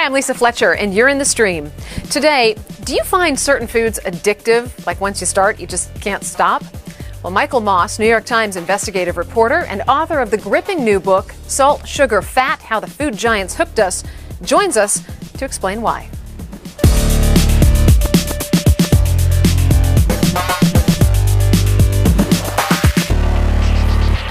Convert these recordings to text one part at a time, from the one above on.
Hi, I'm Lisa Fletcher, and you're in the stream. Today, do you find certain foods addictive, like once you start, you just can't stop? Well, Michael Moss, New York Times investigative reporter and author of the gripping new book, Salt, Sugar, Fat, How the Food Giants Hooked Us, joins us to explain why.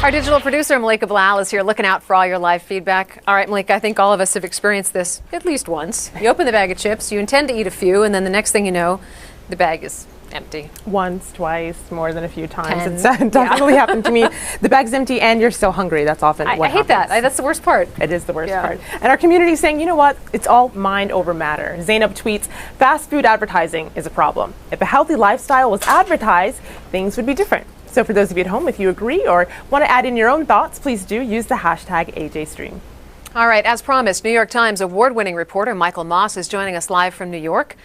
Our digital producer, Malika Bilal, is here looking out for all your live feedback. All right, Malika, I think all of us have experienced this at least once. You open the bag of chips, you intend to eat a few, and then the next thing you know, the bag is empty. Once, twice, more than a few times. It's definitely happened to me. The bag's empty and you're still hungry. That's often what happens. I hate that. That's the worst part. It is the worst part. And our community is saying, you know what? It's all mind over matter. Zainab tweets, fast food advertising is a problem. If a healthy lifestyle was advertised, things would be different. So for those of you at home, if you agree or want to add in your own thoughts, please do use the hashtag AJStream. All right, as promised, New York Times award-winning reporter Michael Moss is joining us live from New York.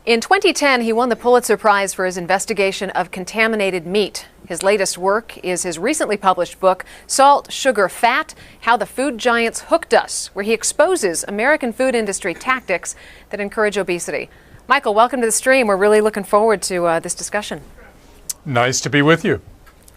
In 2010, he won the Pulitzer Prize for his investigation of contaminated meat. His latest work is his recently published book, Salt, Sugar, Fat, How the Food Giants Hooked Us, where he exposes American food industry tactics that encourage obesity. Michael, welcome to the stream. We're really looking forward to this discussion. Nice to be with you.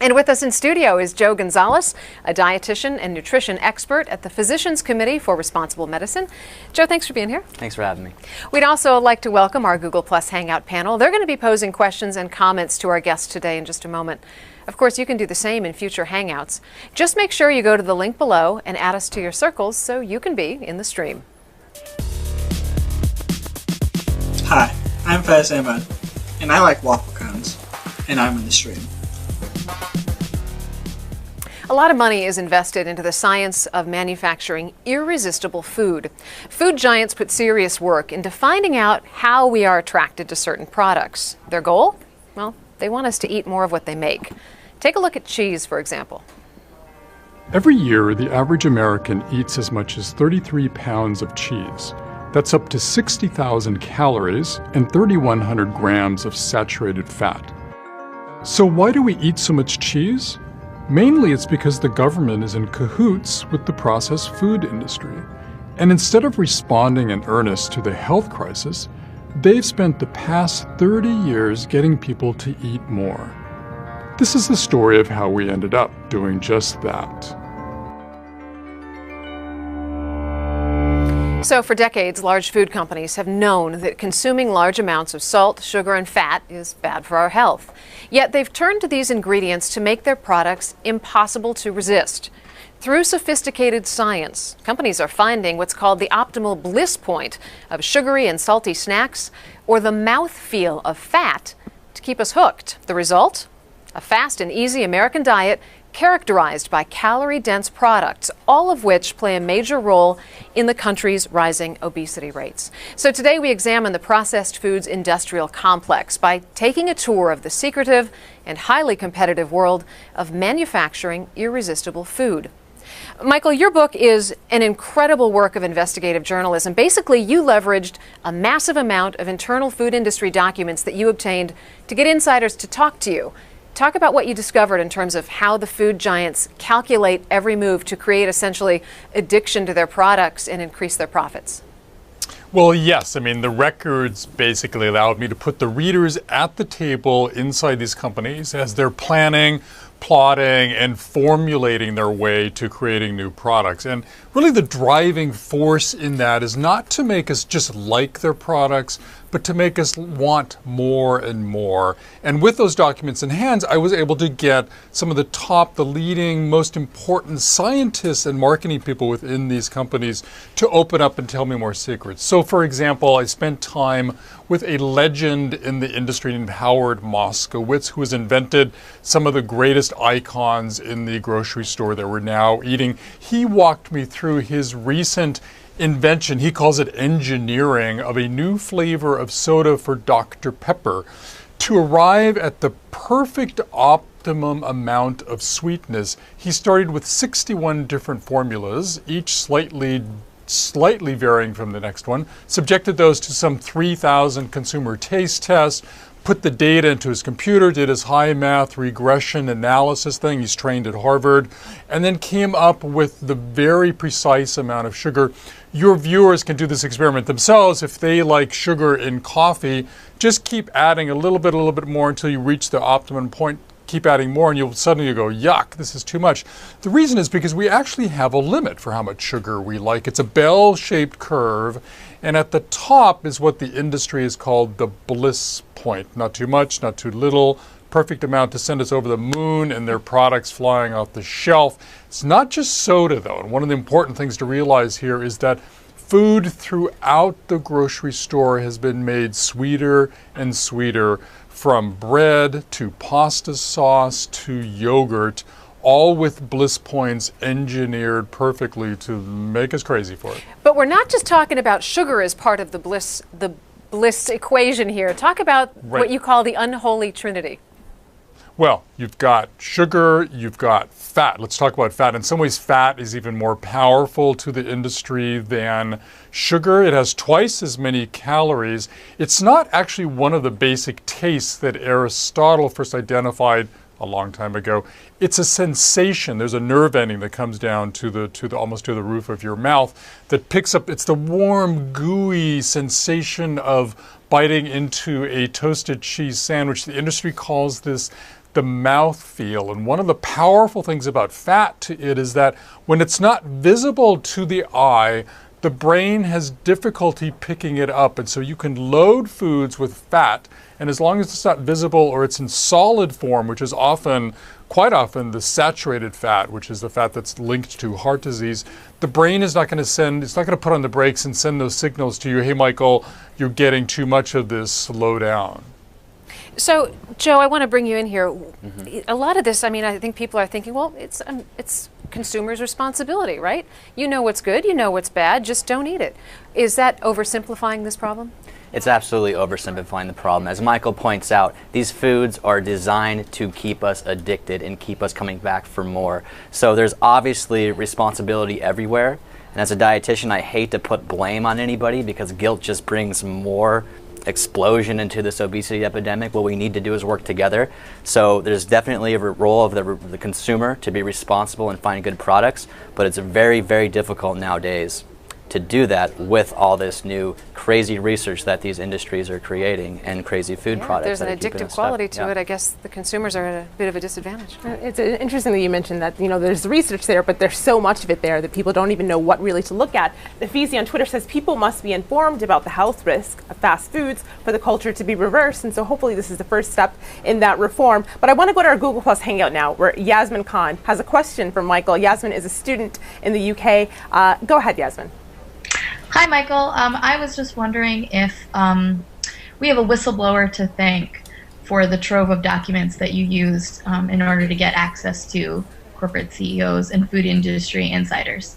And with us in studio is Joe Gonzalez, a dietitian and nutrition expert at the Physicians Committee for Responsible Medicine. Joe, thanks for being here. Thanks for having me. We'd also like to welcome our Google Plus Hangout panel. They're going to be posing questions and comments to our guests today in just a moment. Of course, you can do the same in future Hangouts. Just make sure you go to the link below and add us to your circles so you can be in the stream. Hi, I'm Faiz Ahmed, and I like waffle cones, and I'm in the stream. A lot of money is invested into the science of manufacturing irresistible food. Food giants put serious work into finding out how we are attracted to certain products. Their goal? Well, they want us to eat more of what they make. Take a look at cheese, for example. Every year, the average American eats as much as 33 pounds of cheese. That's up to 60,000 calories and 3,100 grams of saturated fat. So why do we eat so much cheese? Mainly it's because the government is in cahoots with the processed food industry. And instead of responding in earnest to the health crisis, they've spent the past 30 years getting people to eat more. This is the story of how we ended up doing just that. So for decades, large food companies have known that consuming large amounts of salt, sugar, and fat is bad for our health. Yet they've turned to these ingredients to make their products impossible to resist. Through sophisticated science, companies are finding what's called the optimal bliss point of sugary and salty snacks, or the mouthfeel of fat, to keep us hooked. The result? A fast and easy American diet characterized by calorie-dense products, all of which play a major role in the country's rising obesity rates. So today we examine the processed foods industrial complex by taking a tour of the secretive and highly competitive world of manufacturing irresistible food. Michael, your book is an incredible work of investigative journalism. Basically, you leveraged a massive amount of internal food industry documents that you obtained to get insiders to talk to you. Talk about what you discovered in terms of how the food giants calculate every move to create essentially addiction to their products and increase their profits. Well, yes. I mean, the records basically allowed me to put the readers at the table inside these companies as they're planning, plotting, and formulating their way to creating new products. And really the driving force in that is not to make us just like their products, but to make us want more and more. And with those documents in hand, I was able to get some of the leading, most important scientists and marketing people within these companies to open up and tell me more secrets. So for example, I spent time with a legend in the industry named Howard Moskowitz, who has invented some of the greatest icons in the grocery store that we're now eating. He walked me through his recent invention, he calls it engineering, of a new flavor of soda for Dr. Pepper to arrive at the perfect optimum amount of sweetness. He started with 61 different formulas, each slightly varying from the next one, subjected those to some 3,000 consumer taste tests, put the data into his computer, did his high math regression analysis thing. He's trained at Harvard, and then came up with the very precise amount of sugar. Your viewers can do this experiment themselves. If they like sugar in coffee, just keep adding a little bit more until you reach the optimum point. Keep adding more and you'll suddenly go, yuck, this is too much. The reason is because we actually have a limit for how much sugar we like. It's a bell-shaped curve, and at the top is what the industry has called the bliss point. Not too much, not too little, perfect amount to send us over the moon and their products flying off the shelf. It's not just soda though, and one of the important things to realize here is that food throughout the grocery store has been made sweeter and sweeter, from bread to pasta sauce to yogurt, all with bliss points engineered perfectly to make us crazy for it. But we're not just talking about sugar as part of the bliss equation here. Talk about what you call the unholy trinity. Well, you've got sugar, you've got fat. Let's talk about fat. In some ways, fat is even more powerful to the industry than sugar. It has twice as many calories. It's not actually one of the basic tastes that Aristotle first identified a long time ago. It's a sensation. There's a nerve ending that comes down to the almost to the roof of your mouth that picks up. It's the warm, gooey sensation of biting into a toasted cheese sandwich. The industry calls this the mouth feel. And one of the powerful things about fat to it is that when it's not visible to the eye, the brain has difficulty picking it up. And so you can load foods with fat, and as long as it's not visible or it's in solid form, which is quite often the saturated fat, which is the fat that's linked to heart disease, the brain is not going to put on the brakes and send those signals to you, hey Michael, you're getting too much of this, slow down. So, Joe, I want to bring you in here. A lot of this, I mean, I think people are thinking, well, it's consumers' responsibility, right? You know what's good, you know what's bad, just don't eat it. Is that oversimplifying this problem? It's absolutely oversimplifying the problem. As Michael points out, these foods are designed to keep us addicted and keep us coming back for more. So there's obviously responsibility everywhere. And as a dietitian, I hate to put blame on anybody because guilt just brings more explosion into this obesity epidemic. What we need to do is work together. So there's definitely a role of the consumer to be responsible and find good products, but it's very, very difficult nowadays to do that with all this new crazy research that these industries are creating and crazy food products. There's an addictive quality to it. I guess the consumers are at a bit of a disadvantage. It's interesting that you mentioned that, you know, there's research there, but there's so much of it there that people don't even know what really to look at. Nafisi on Twitter says people must be informed about the health risk of fast foods for the culture to be reversed, and so hopefully this is the first step in that reform. But I want to go to our Google Plus Hangout now, where Yasmin Khan has a question for Michael. Yasmin is a student in the UK. Go ahead, Yasmin. Hi, Michael. I was just wondering if we have a whistleblower to thank for the trove of documents that you used in order to get access to corporate CEOs and food industry insiders.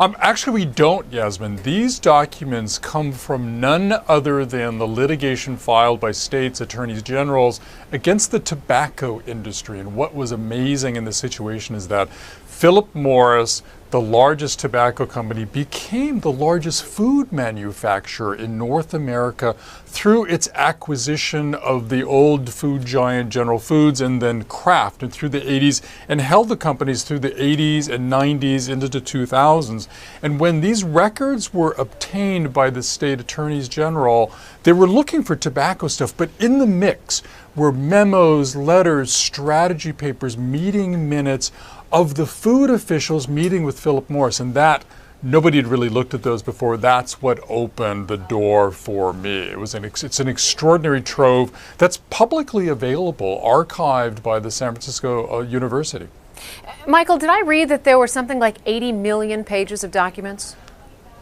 Actually, we don't, Yasmin. These documents come from none other than the litigation filed by states' attorneys generals against the tobacco industry. And what was amazing in this situation is that Philip Morris, the largest tobacco company, became the largest food manufacturer in North America through its acquisition of the old food giant General Foods and then Kraft, and through the 80s, and held the companies through the 80s and 90s into the 2000s. And when these records were obtained by the state attorneys general, they were looking for tobacco stuff, but in the mix were memos, letters, strategy papers, meeting minutes of the food officials meeting with Philip Morris, and that nobody had really looked at those before. That's what opened the door for me. It's an extraordinary trove that's publicly available, archived by the San Francisco University. Michael, did I read that there were something like 80 million pages of documents?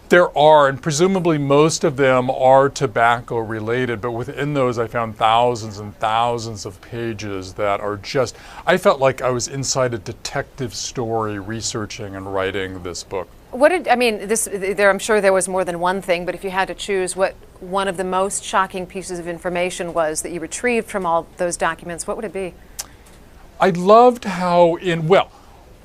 There are, and presumably most of them are tobacco related, but within those I found thousands and thousands of pages that are just, I felt like I was inside a detective story researching and writing this book. I'm sure there was more than one thing, but if you had to choose what one of the most shocking pieces of information was that you retrieved from all those documents, what would it be? I loved how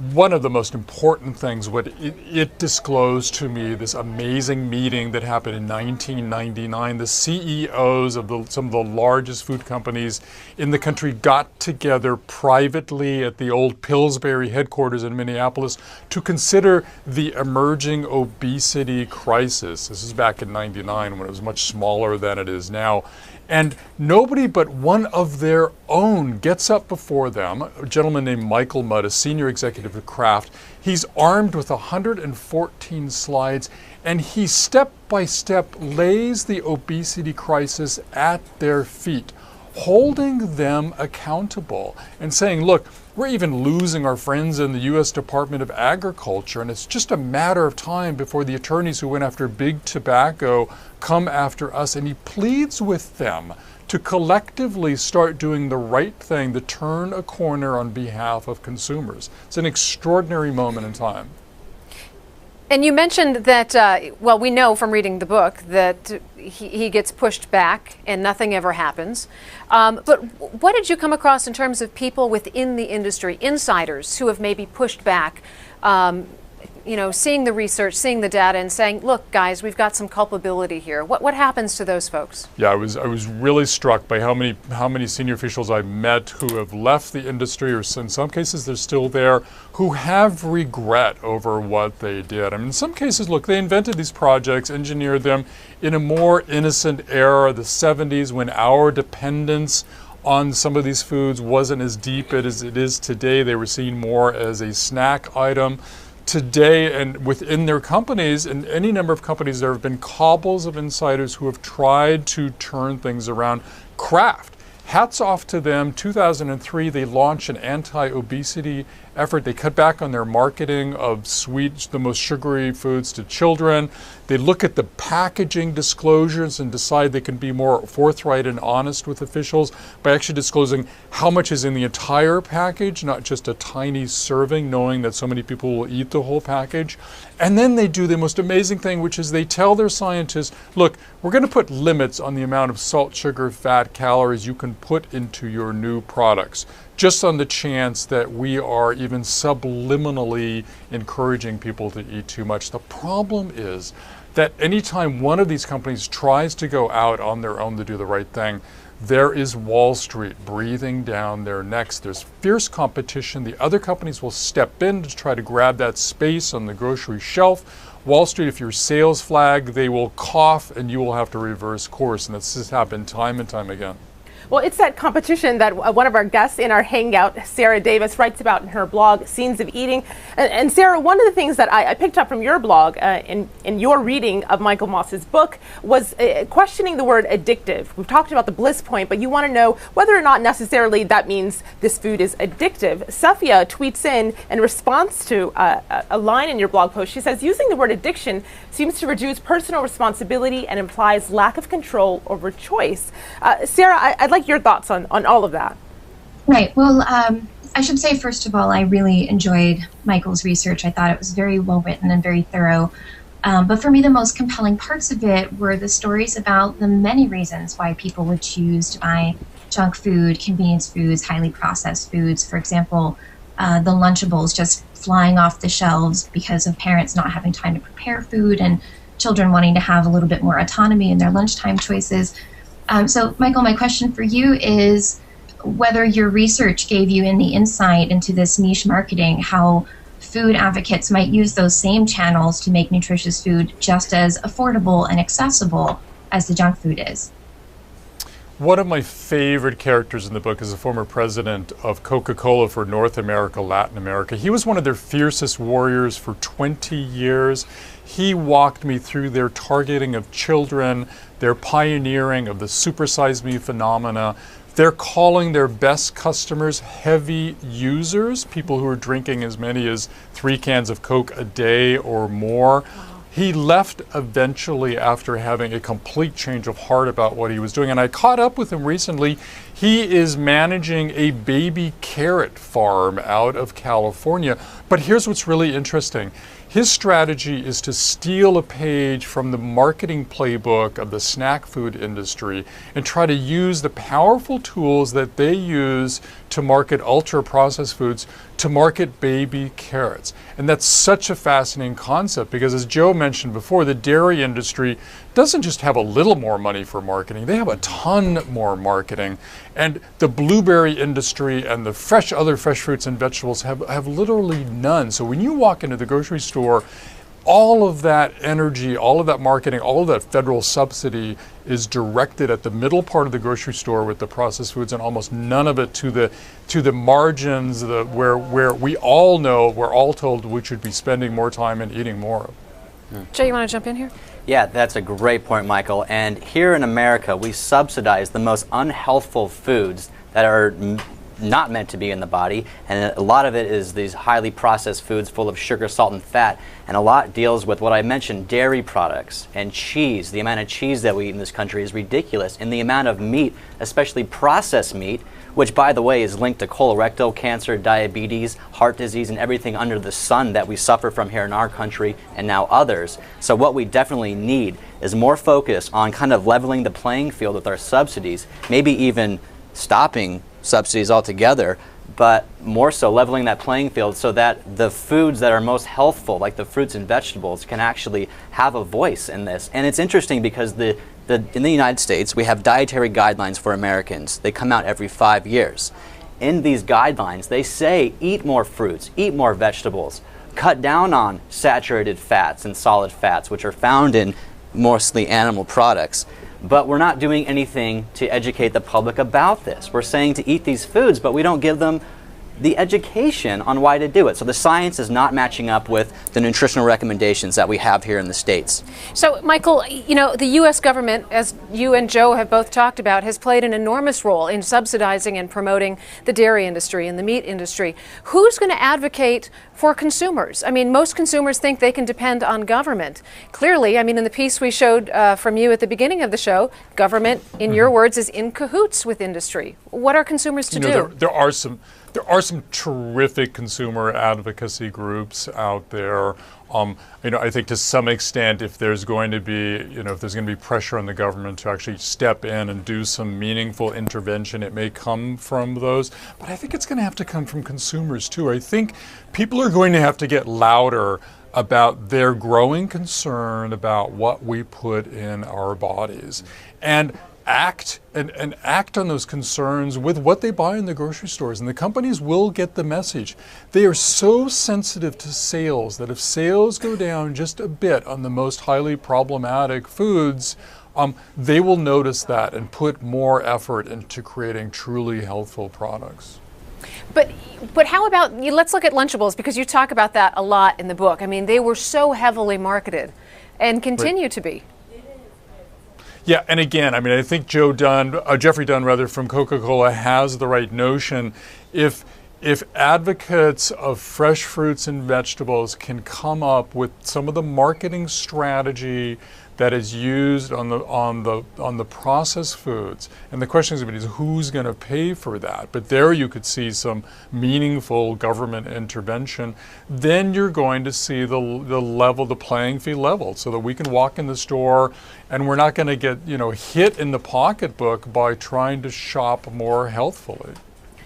one of the most important things, what it disclosed to me, this amazing meeting that happened in 1999, the CEOs of some of the largest food companies in the country got together privately at the old Pillsbury headquarters in Minneapolis to consider the emerging obesity crisis. This is back in 99 when it was much smaller than it is now. And nobody but one of their own gets up before them, a gentleman named Michael Mudd, a senior executive at Kraft. He's armed with 114 slides, and he step by step lays the obesity crisis at their feet, holding them accountable and saying, look, we're even losing our friends in the U.S. Department of Agriculture, and it's just a matter of time before the attorneys who went after big tobacco come after us. And he pleads with them to collectively start doing the right thing, to turn a corner on behalf of consumers. It's an extraordinary moment in time. And you mentioned that, well, we know from reading the book that he gets pushed back and nothing ever happens. But what did you come across in terms of people within the industry, insiders who have maybe pushed back, you know, seeing the research, seeing the data and saying, look, guys, we've got some culpability here. What happens to those folks? Yeah, I was really struck by how many senior officials I met who have left the industry, or in some cases they're still there, who have regret over what they did. I mean, in some cases, look, they invented these projects, engineered them in a more innocent era, the 70s, when our dependence on some of these foods wasn't as deep as it is today. They were seen more as a snack item. Today, and within their companies, in any number of companies, there have been cobbles of insiders who have tried to turn things around. Kraft, hats off to them. 2003, they launched an anti-obesity effort. They cut back on their marketing of sweet, the most sugary foods to children. They look at the packaging disclosures and decide they can be more forthright and honest with officials by actually disclosing how much is in the entire package, not just a tiny serving, knowing that so many people will eat the whole package. And then they do the most amazing thing, which is they tell their scientists, look, we're going to put limits on the amount of salt, sugar, fat, calories you can put into your new products, just on the chance that we are even subliminally encouraging people to eat too much. The problem is that anytime one of these companies tries to go out on their own to do the right thing, there is Wall Street breathing down their necks. There's fierce competition. The other companies will step in to try to grab that space on the grocery shelf. Wall Street, if you're sales flag, they will cough and you will have to reverse course. And this has happened time and time again. Well, it's that competition that one of our guests in our hangout, Sarah Davis, writes about in her blog, Scenes of Eating. And Sarah, one of the things that I picked up from your blog in your reading of Michael Moss's book was questioning the word addictive. We've talked about the bliss point, but you want to know whether or not necessarily that means this food is addictive. Safia tweets in response to a line in your blog post. She says, using the word addiction seems to reduce personal responsibility and implies lack of control over choice. Sarah, I'd like your thoughts on all of that. Right. Well, I should say, first of all, I really enjoyed Michael's research. I thought it was very well written and very thorough. But for me, the most compelling parts of it were the stories about the many reasons why people would choose to buy junk food, convenience foods, highly processed foods. For example, the Lunchables just flying off the shelves because of parents not having time to prepare food and children wanting to have a little bit more autonomy in their lunchtime choices. So, Michael, my question for you is whether your research gave you any insight into this niche marketing, how food advocates might use those same channels to make nutritious food just as affordable and accessible as the junk food is. One of my favorite characters in the book is the former president of Coca-Cola for North America, Latin America. He was one of their fiercest warriors for 20 years. He walked me through their targeting of children, their pioneering of the supersize me phenomena. They're calling their best customers heavy users, people who are drinking as many as 3 cans of Coke a day or more. He left eventually after having a complete change of heart about what he was doing. And I caught up with him recently. He is managing a baby carrot farm out of California. But here's what's really interesting. His strategy is to steal a page from the marketing playbook of the snack food industry and try to use the powerful tools that they use to market ultra-processed foods to market baby carrots. And that's such a fascinating concept because, as Joe mentioned before, the dairy industry doesn't just have a little more money for marketing, they have a ton more marketing. And the blueberry industry and the other fresh fruits and vegetables have literally none. So when you walk into the grocery store, all of that energy, all of that marketing, all of that federal subsidy is directed at the middle part of the grocery store with the processed foods, and almost none of it to the margins, where we all know, we're all told we should be spending more time and eating more. Jay, you want to jump in here? Yeah, that's a great point, Michael. And here in America, we subsidize the most unhealthful foods that are not meant to be in the body, and a lot of it is these highly processed foods full of sugar, salt, and fat, and a lot deals with what I mentioned, dairy products and cheese. The amount of cheese that we eat in this country is ridiculous, and the amount of meat, especially processed meat, which, by the way, is linked to colorectal cancer, diabetes, heart disease, and everything under the sun that we suffer from here in our country and now others. So what we definitely need is more focus on kind of leveling the playing field with our subsidies, maybe even stopping subsidies altogether, but more so leveling that playing field so that the foods that are most healthful, like the fruits and vegetables, can actually have a voice in this. And it's interesting because in the United States, we have dietary guidelines for Americans. They come out every 5 years. In these guidelines, they say eat more fruits, eat more vegetables, cut down on saturated fats and solid fats, which are found in mostly animal products. But we're not doing anything to educate the public about this. We're saying to eat these foods, but we don't give them the education on why to do it. So the science is not matching up with the nutritional recommendations that we have here in the States. So, Michael, you know, the U.S. government, as you and Joe have both talked about, has played an enormous role in subsidizing and promoting the dairy industry and the meat industry. Who's going to advocate for consumers? I mean, most consumers think they can depend on government. Clearly, I mean, in the piece we showed from you at the beginning of the show, government, in your words, is in cahoots with industry. What are consumers to do? There are some terrific consumer advocacy groups out there. I think to some extent, if there's going to be pressure on the government to actually step in and do some meaningful intervention, it may come from those. But I think it's going to have to come from consumers too. I think people are going to have to get louder about their growing concern about what we put in our bodies, and act on those concerns with what they buy in the grocery stores. And the companies will get the message. They are so sensitive to sales that if sales go down just a bit on the most highly problematic foods, they will notice that and put more effort into creating truly healthful products. But how about, let's look at Lunchables, because you talk about that a lot in the book. I mean, they were so heavily marketed and continue to be. Yeah, and again, I mean, I think Jeffrey Dunn from Coca-Cola has the right notion. If advocates of fresh fruits and vegetables can come up with some of the marketing strategy that is used on the processed foods, and the question is who's going to pay for that? But there you could see some meaningful government intervention. Then you're going to see the playing field leveled, so that we can walk in the store and we're not going to get hit in the pocketbook by trying to shop more healthfully.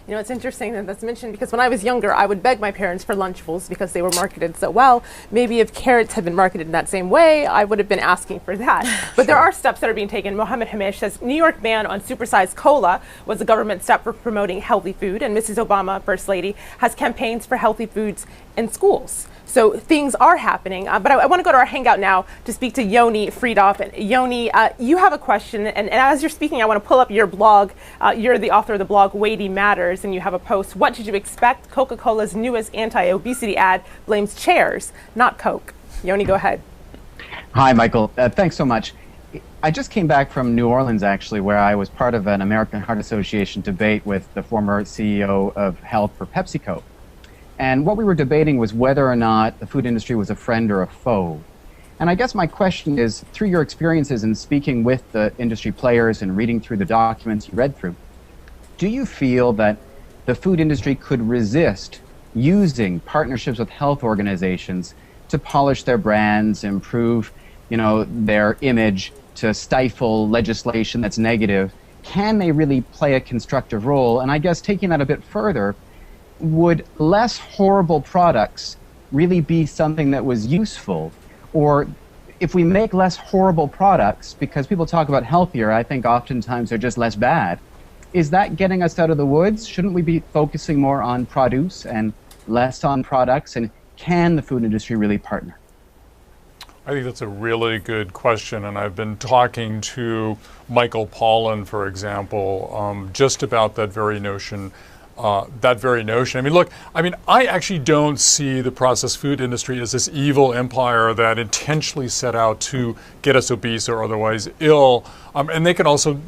You know, it's interesting that that's mentioned because when I was younger, I would beg my parents for Lunchables because they were marketed so well. Maybe if carrots had been marketed in that same way, I would have been asking for that. But there are steps that are being taken. Mohammed Hamish says New York ban on supersized cola was a government step for promoting healthy food, and Mrs. Obama, First Lady, has campaigns for healthy foods in schools. So things are happening, but I want to go to our hangout now to speak to Yoni Friedhoff. And Yoni, you have a question, and as you're speaking, I want to pull up your blog. You're the author of the blog Weighty Matters, and you have a post, "What did you expect? Coca-Cola's newest anti-obesity ad blames chairs, not Coke." Yoni, go ahead. Hi, Michael. Thanks so much. I just came back from New Orleans, actually, where I was part of an American Heart Association debate with the former CEO of Health for PepsiCo. And what we were debating was whether or not the food industry was a friend or a foe. And I guess my question is, through your experiences in speaking with the industry players and reading through the documents you read through, do you feel that the food industry could resist using partnerships with health organizations to polish their brands, improve, their image, to stifle legislation that's negative? Can they really play a constructive role? And I guess taking that a bit further, would less horrible products really be something that was useful? Or if we make less horrible products, because people talk about healthier, I think oftentimes they're just less bad, is that getting us out of the woods? Shouldn't we be focusing more on produce and less on products? And can the food industry really partner? I think that's a really good question, and I've been talking to Michael Pollan, for example, just about that very notion. I mean, look, I actually don't see the processed food industry as this evil empire that intentionally set out to get us obese or otherwise ill. And they can also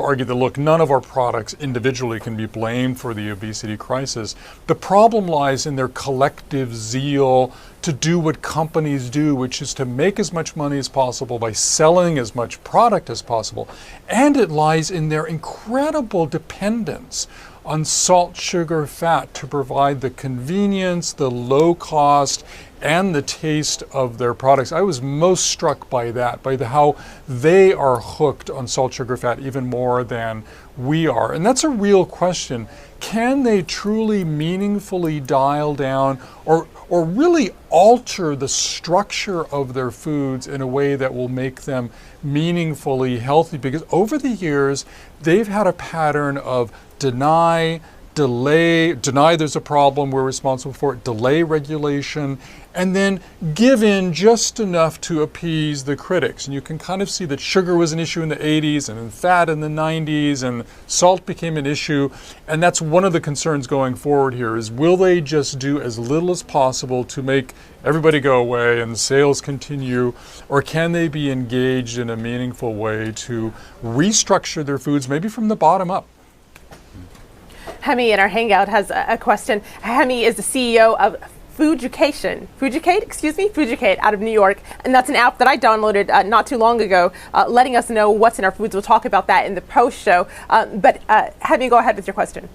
argue that, look, none of our products individually can be blamed for the obesity crisis. The problem lies in their collective zeal to do what companies do, which is to make as much money as possible by selling as much product as possible. And it lies in their incredible dependence on salt, sugar, fat to provide the convenience, the low cost, and the taste of their products. I was most struck by that, how they are hooked on salt, sugar, fat even more than we are. And that's a real question. Can they truly meaningfully dial down or really alter the structure of their foods in a way that will make them meaningfully healthy? Because over the years, they've had a pattern of deny there's a problem, we're responsible for it, delay regulation, and then give in just enough to appease the critics. And you can kind of see that sugar was an issue in the 80s, and then fat in the 90s, and salt became an issue. And that's one of the concerns going forward here is, will they just do as little as possible to make everybody go away and sales continue, or can they be engaged in a meaningful way to restructure their foods, maybe from the bottom up? Hemi in our Hangout has a question. Hemi is the CEO of Fooducate out of New York. And that's an app that I downloaded not too long ago, letting us know what's in our foods. We'll talk about that in the post show. But Hemi, go ahead with your question.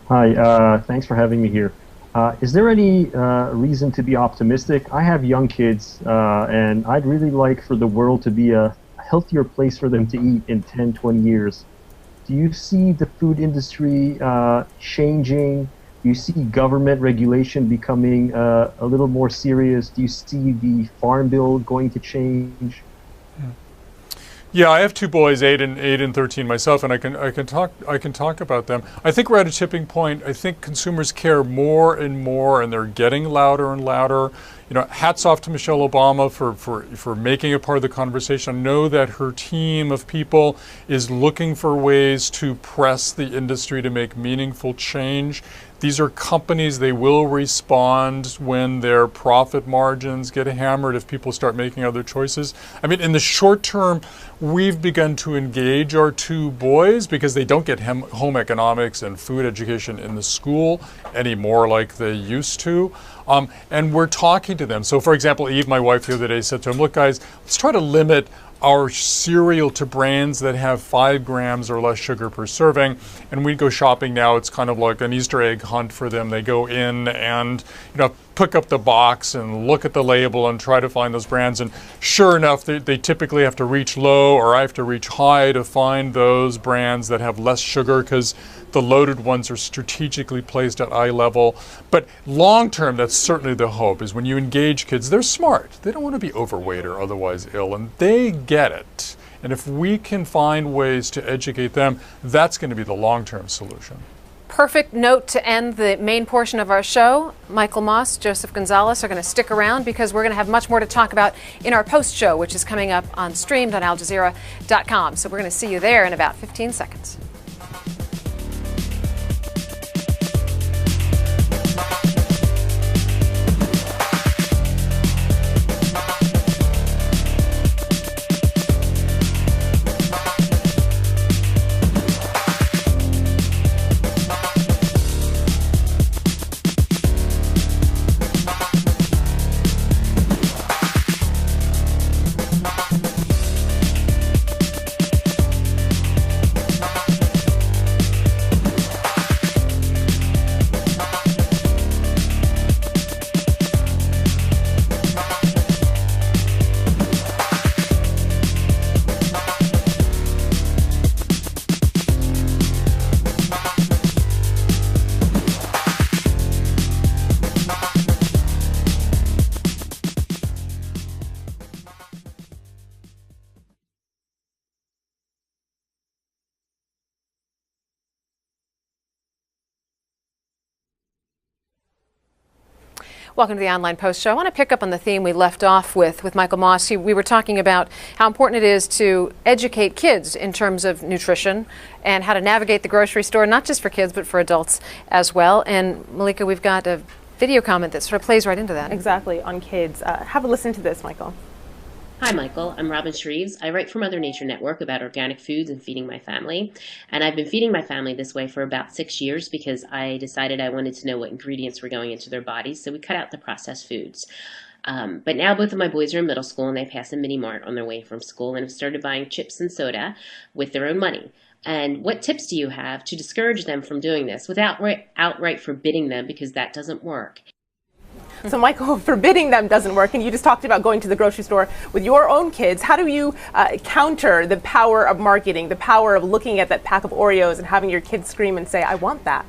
Hi, thanks for having me here. Is there any reason to be optimistic? I have young kids, and I'd really like for the world to be a healthier place for them to eat in 10, 20 years. Do you see the food industry changing? Do you see government regulation becoming a little more serious? Do you see the Farm Bill going to change? Yeah, I have two boys, 8 and 13 myself, and I can talk about them. I think we're at a tipping point. I think consumers care more and more, and they're getting louder and louder. You know, hats off to Michelle Obama for making it part of the conversation. I know that her team of people is looking for ways to press the industry to make meaningful change. These are companies, they will respond when their profit margins get hammered if people start making other choices. I mean, in the short term, we've begun to engage our two boys because they don't get home economics and food education in the school anymore like they used to. And we're talking to them. So for example, Eve, my wife, the other day said to him, look guys, let's try to limit our cereal to brands that have 5 grams or less sugar per serving. And we go shopping now, it's kind of like an Easter egg hunt for them. They go in and, you know, pick up the box and look at the label and try to find those brands. And sure enough, they typically have to reach low, or I have to reach high to find those brands that have less sugar, because the loaded ones are strategically placed at eye level. But long term, that's certainly the hope, is when you engage kids, they're smart. They don't want to be overweight or otherwise ill, and they get it. And if we can find ways to educate them, that's going to be the long-term solution. Perfect note to end the main portion of our show. Michael Moss, Joseph Gonzalez are going to stick around because we're going to have much more to talk about in our post show, which is coming up on streamed on aljazeera.com. So we're going to see you there in about 15 seconds. Welcome to the Online Post Show. I want to pick up on the theme we left off with Michael Moss. We were talking about how important it is to educate kids in terms of nutrition and how to navigate the grocery store, not just for kids, but for adults as well. And Malika, we've got a video comment that sort of plays right into that. Exactly, on kids. Have a listen to this, Michael. Hi, Michael. I'm Robin Shreves. I write for Mother Nature Network about organic foods and feeding my family. And I've been feeding my family this way for about 6 years because I decided I wanted to know what ingredients were going into their bodies, so we cut out the processed foods. But now both of my boys are in middle school and they pass a mini mart on their way from school and have started buying chips and soda with their own money. And what tips do you have to discourage them from doing this without outright forbidding them, because that doesn't work? So Michael, forbidding them doesn't work, and you just talked about going to the grocery store with your own kids. How do you counter the power of marketing, the power of looking at that pack of Oreos and having your kids scream and say, I want that?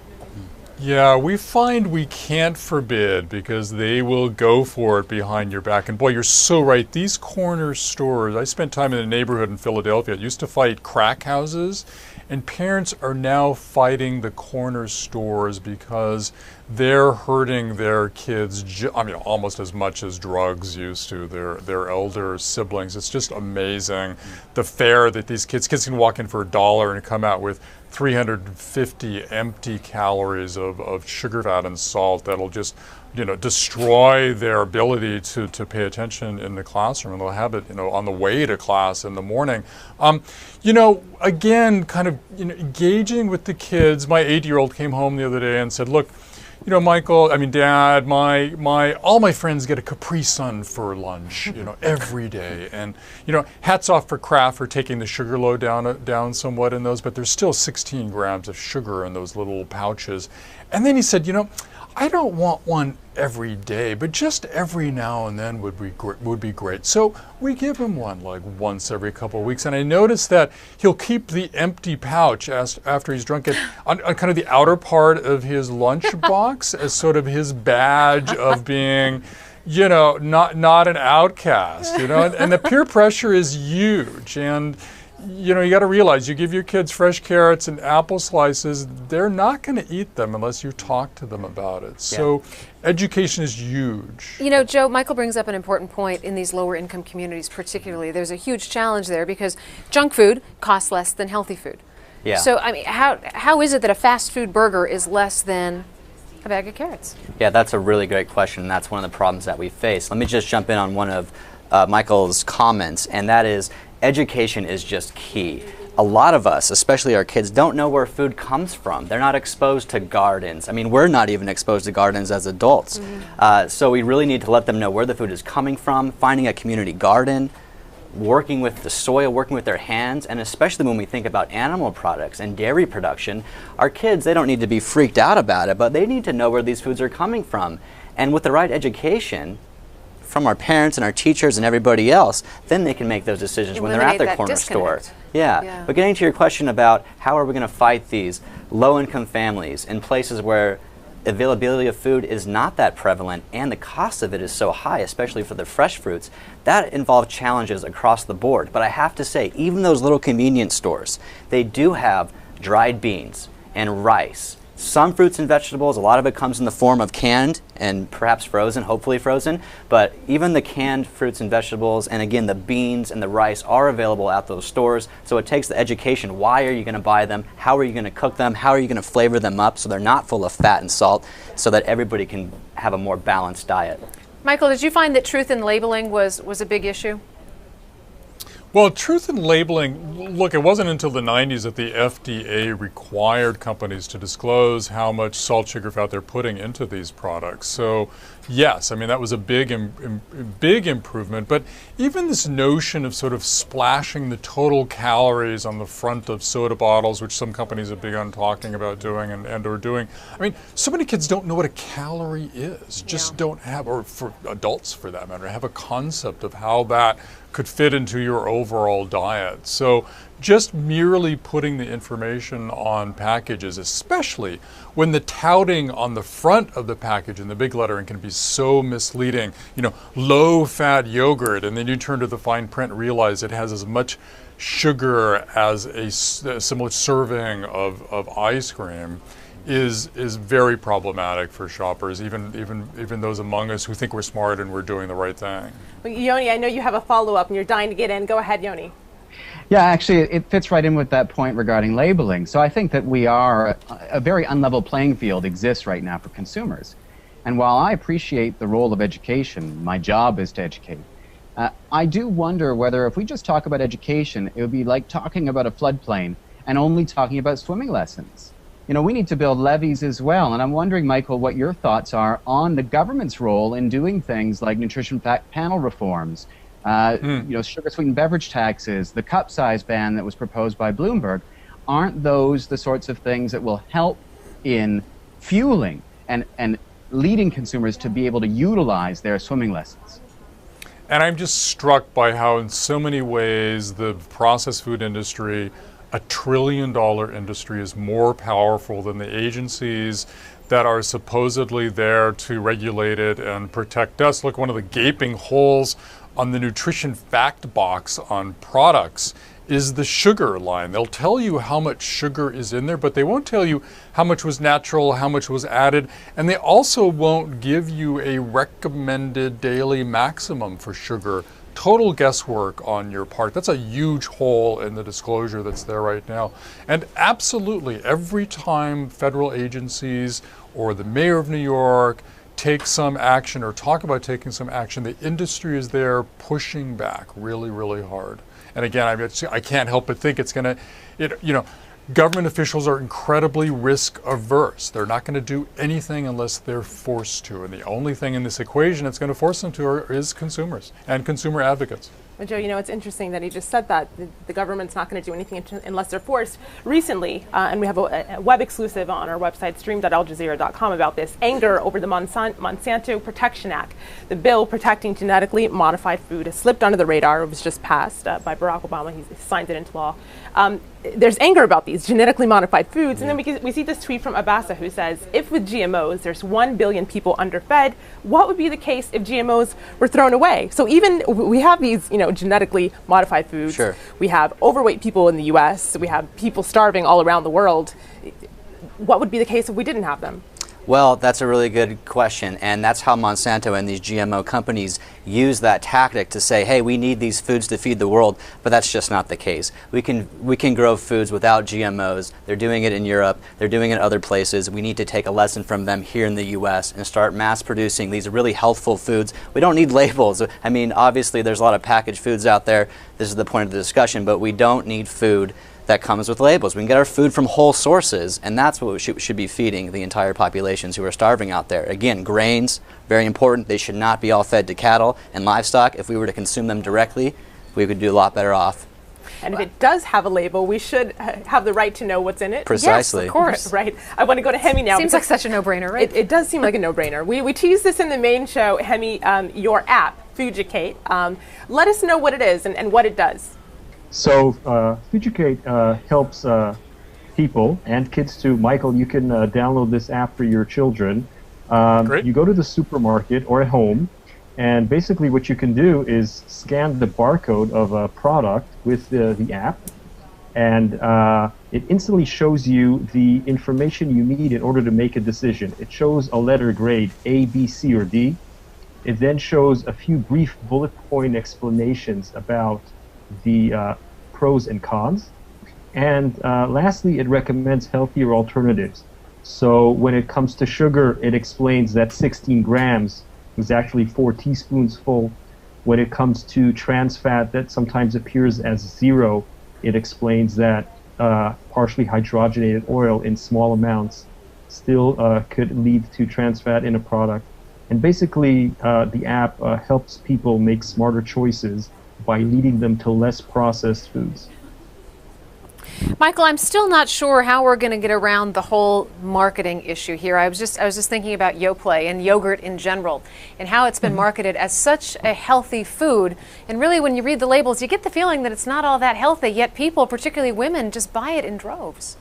Yeah, we find we can't forbid because they will go for it behind your back. And boy, you're so right. These corner stores, I spent time in a neighborhood in Philadelphia. It used to fight crack houses, and parents are now fighting the corner stores because they're hurting their kids, almost as much as drugs used to, their elder siblings. It's just amazing the fare that these kids can walk in for $1 and come out with 350 empty calories of sugar, fat, and salt that'll just, destroy their ability to pay attention in the classroom. And they'll have it, on the way to class in the morning. Again, kind of engaging with the kids. My 8-year-old came home the other day and said, look, Dad, all my friends get a Capri Sun for lunch, every day. And, hats off for Kraft for taking the sugar load down somewhat in those, but there's still 16 grams of sugar in those little pouches. And then he said, I don't want one every day, but just every now and then would be great. So we give him one like once every couple of weeks, and I noticed that he'll keep the empty pouch after he's drunk it on kind of the outer part of his lunch box as sort of his badge of being, not an outcast, and the peer pressure is huge. And you got to realize, you give your kids fresh carrots and apple slices, they're not going to eat them unless you talk to them about it. So education is huge. Joe, Michael brings up an important point in these lower income communities particularly. There's a huge challenge there because junk food costs less than healthy food. Yeah. So, how is it that a fast food burger is less than a bag of carrots? Yeah, that's a really great question, and that's one of the problems that we face. Let me just jump in on one of Michael's comments, and that is, education is just key. A lot of us, especially our kids, don't know where food comes from. They're not exposed to gardens. We're not even exposed to gardens as adults. So we really need to let them know where the food is coming from, finding a community garden, working with the soil, working with their hands, and especially when we think about animal products and dairy production, our kids, they don't need to be freaked out about it, but they need to know where these foods are coming from. And with the right education from our parents and our teachers and everybody else, then they can make those decisions when they're at the corner store. Yeah. But getting to your question about how are we going to fight these low-income families in places where availability of food is not that prevalent and the cost of it is so high, especially for the fresh fruits, that involves challenges across the board. But I have to say, even those little convenience stores, they do have dried beans and rice, some fruits and vegetables. A lot of it comes in the form of canned and perhaps frozen, hopefully frozen, but even the canned fruits and vegetables, and again the beans and the rice, are available at those stores. So it takes the education. Why are you going to buy them? How are you going to cook them? How are you going to flavor them up so they're not full of fat and salt, so that everybody can have a more balanced diet? Michael, did you find that truth in labeling was a big issue? Well, truth in labeling, look, it wasn't until the 90s that the FDA required companies to disclose how much salt, sugar, fat they're putting into these products. So, yes, that was a big improvement. But even this notion of sort of splashing the total calories on the front of soda bottles, which some companies have begun talking about doing and are doing. So many kids don't know what a calorie is, just don't have, or for adults for that matter, have a concept of how that could fit into your overall diet. So just merely putting the information on packages, especially when the touting on the front of the package in the big lettering can be so misleading, low-fat yogurt, and then you turn to the fine print and realize it has as much sugar as a similar serving of ice cream. is very problematic for shoppers, even those among us who think we're smart and we're doing the right thing. Well, Yoni, I know you have a follow-up and you're dying to get in. Go ahead, Yoni. Yeah, actually, it fits right in with that point regarding labeling. So I think that a very unlevel playing field exists right now for consumers. And while I appreciate the role of education, my job is to educate, I do wonder whether if we just talk about education, it would be like talking about a floodplain and only talking about swimming lessons. We need to build levees as well. And I'm wondering, Michael, what your thoughts are on the government's role in doing things like nutrition fact panel reforms, sugar-sweetened beverage taxes, the cup size ban that was proposed by Bloomberg. Aren't those the sorts of things that will help in fueling and leading consumers to be able to utilize their swimming lessons? And I'm just struck by how in so many ways the processed food industry, a $1 trillion industry, is more powerful than the agencies that are supposedly there to regulate it and protect us. Look, one of the gaping holes on the nutrition fact box on products is the sugar line. They'll tell you how much sugar is in there, but they won't tell you how much was natural, how much was added, and they also won't give you a recommended daily maximum for sugar. Total guesswork on your part. That's a huge hole in the disclosure that's there right now. And absolutely, every time federal agencies or the mayor of New York take some action or talk about taking some action, the industry is there pushing back really, really hard. And again, I can't help but think it's going to, government officials are incredibly risk averse. They're not going to do anything unless they're forced to. And the only thing in this equation that's going to force them to is consumers and consumer advocates. Well, Joe, it's interesting that he just said that the government's not going to do anything unless they're forced. Recently, and we have a web exclusive on our website, stream.aljazeera.com, about this anger over the Monsanto Protection Act. The bill protecting genetically modified food has slipped under the radar. It was just passed by Barack Obama. He signed it into law. There's anger about these genetically modified foods. And then we see this tweet from Abasa who says, if with GMOs there's 1 billion people underfed, what would be the case if GMOs were thrown away? So even we have these, genetically modified foods. Sure. We have overweight people in the US. We have people starving all around the world. What would be the case if we didn't have them? Well, that's a really good question, and that's how Monsanto and these GMO companies use that tactic to say, hey, we need these foods to feed the world, but that's just not the case. We can grow foods without GMOs. They're doing it in Europe. They're doing it in other places. We need to take a lesson from them here in the U.S. and start mass producing these really healthful foods. We don't need labels. I mean, obviously, there's a lot of packaged foods out there. This is the point of the discussion, but we don't need food that comes with labels. We can get our food from whole sources, and that's what we should be feeding the entire populations who are starving out there. Again, grains, very important. They should not be all fed to cattle and livestock. If we were to consume them directly, we could do a lot better off. And if it does have a label, we should have the right to know what's in it. Precisely. Yes, of course. Right. I want to go to Hemi now. Seems like such a no-brainer, right? It does seem like a no-brainer. We teased this in the main show, Hemi, your app, Fugicate. Let us know what it is and what it does. So Fugicate helps people and kids too. Michael, you can download this app for your children. Great. You go to the supermarket or at home, and basically what you can do is scan the barcode of a product with the app, and it instantly shows you the information you need in order to make a decision. It shows a letter grade, A, B, C, or D. It then shows a few brief bullet point explanations about the pros and cons. And lastly, it recommends healthier alternatives. So when it comes to sugar, it explains that 16 grams is actually 4 teaspoons full. When it comes to trans fat that sometimes appears as 0, it explains that partially hydrogenated oil in small amounts still could lead to trans fat in a product. And basically, the app helps people make smarter choices by leading them to less processed foods. Michael, I'm still not sure how we're going to get around the whole marketing issue here. I was just thinking about Yoplait and yogurt in general and how it's been marketed as such a healthy food. And really, when you read the labels, you get the feeling that it's not all that healthy, yet people, particularly women, just buy it in droves.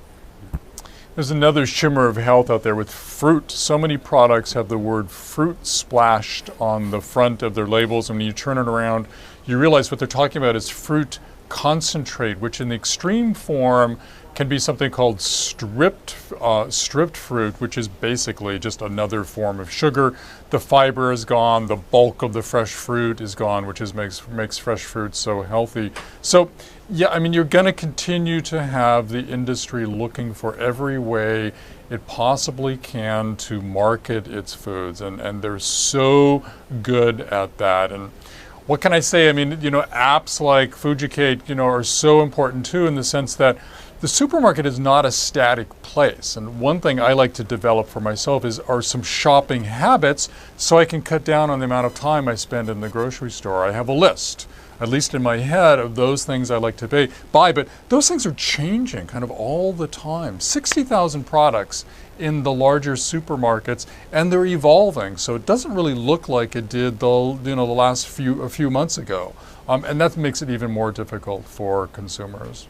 There's another shimmer of health out there with fruit. So many products have the word fruit splashed on the front of their labels, and when you turn it around, you realize what they're talking about is fruit concentrate, which in the extreme form can be something called stripped fruit, which is basically just another form of sugar. The fiber is gone, the bulk of the fresh fruit is gone, which makes fresh fruit so healthy. So yeah, I mean, you're going to continue to have the industry looking for every way it possibly can to market its foods, and they're so good at that. And what can I say? I mean, you know, apps like Fujicate, you know, are so important too, in the sense that the supermarket is not a static place. And one thing I like to develop for myself are some shopping habits, so I can cut down on the amount of time I spend in the grocery store. I have a list, at least in my head, of those things I like to buy, but those things are changing kind of all the time. 60,000 products in the larger supermarkets, and they're evolving. So it doesn't really look like it did a few months ago. And that makes it even more difficult for consumers.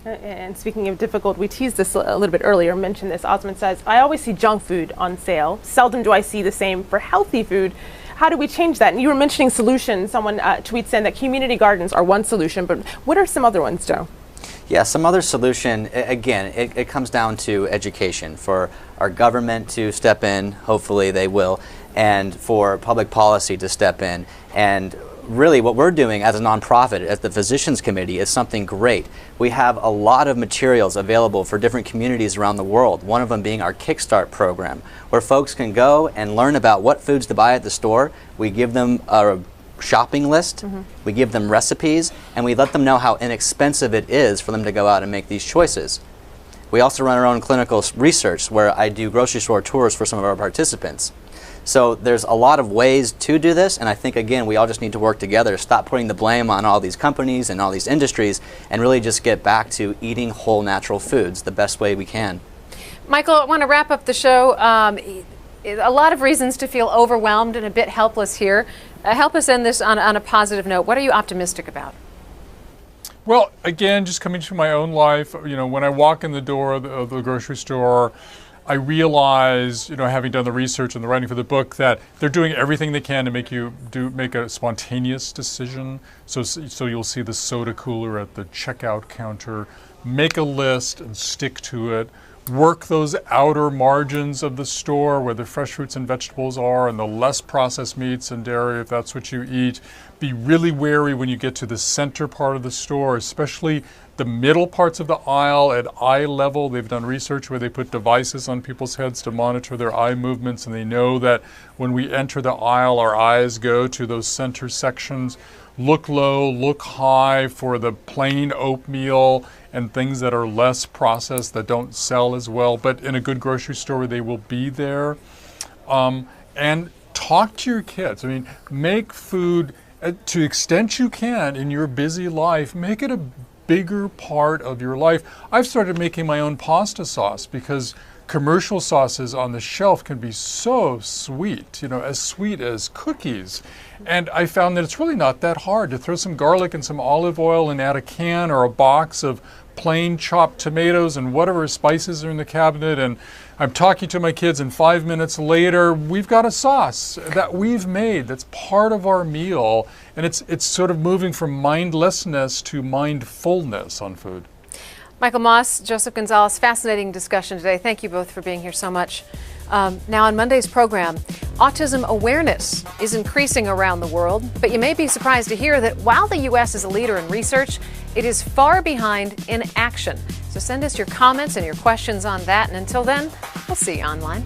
And speaking of difficult, we teased this a little bit earlier, mentioned this. Osmond says, I always see junk food on sale. Seldom do I see the same for healthy food. How do we change that? And you were mentioning solutions. Someone tweets in that community gardens are one solution, but what are some other ones, Joe? Yeah, some other solution, again, it comes down to education, for our government to step in, hopefully they will, and for public policy to step in. And really what we're doing as a nonprofit, as the Physicians Committee, is something great. We have a lot of materials available for different communities around the world, one of them being our Kickstart program, where folks can go and learn about what foods to buy at the store. We give them a shopping list, we give them recipes, and we let them know how inexpensive it is for them to go out and make these choices. We also run our own clinical research, where I do grocery store tours for some of our participants. So there's a lot of ways to do this, and I think, again, we all just need to work together, stop putting the blame on all these companies and all these industries, and really just get back to eating whole natural foods the best way we can. Michael, I want to wrap up the show. A lot of reasons to feel overwhelmed and a bit helpless here. Help us end this on a positive note. What are you optimistic about? Well, again, just coming to my own life, you know, when I walk in the door of the grocery store, I realize, you know, having done the research and the writing for the book, that they're doing everything they can to make a spontaneous decision. So you'll see the soda cooler at the checkout counter. Make a list and stick to it. Work those outer margins of the store where the fresh fruits and vegetables are, and the less processed meats and dairy, if that's what you eat. Be really wary when you get to the center part of the store, especially the middle parts of the aisle at eye level. They've done research where they put devices on people's heads to monitor their eye movements, and they know that when we enter the aisle, our eyes go to those center sections. Look low, look high for the plain oatmeal and things that are less processed, that don't sell as well, but in a good grocery store they will be there. And talk to your kids. I mean, make food, to the extent you can in your busy life, make it a bigger part of your life. I've started making my own pasta sauce because commercial sauces on the shelf can be so sweet, you know, as sweet as cookies. And I found that it's really not that hard to throw some garlic and some olive oil and add a can or a box of plain chopped tomatoes and whatever spices are in the cabinet, and I'm talking to my kids, and 5 minutes later we've got a sauce that we've made that's part of our meal, and it's sort of moving from mindlessness to mindfulness on food. Michael Moss, Joseph Gonzalez, fascinating discussion today. Thank you both for being here so much. Now on Monday's program, autism awareness is increasing around the world, but you may be surprised to hear that while the U.S. is a leader in research, it is far behind in action. So send us your comments and your questions on that, and until then, we'll see you online.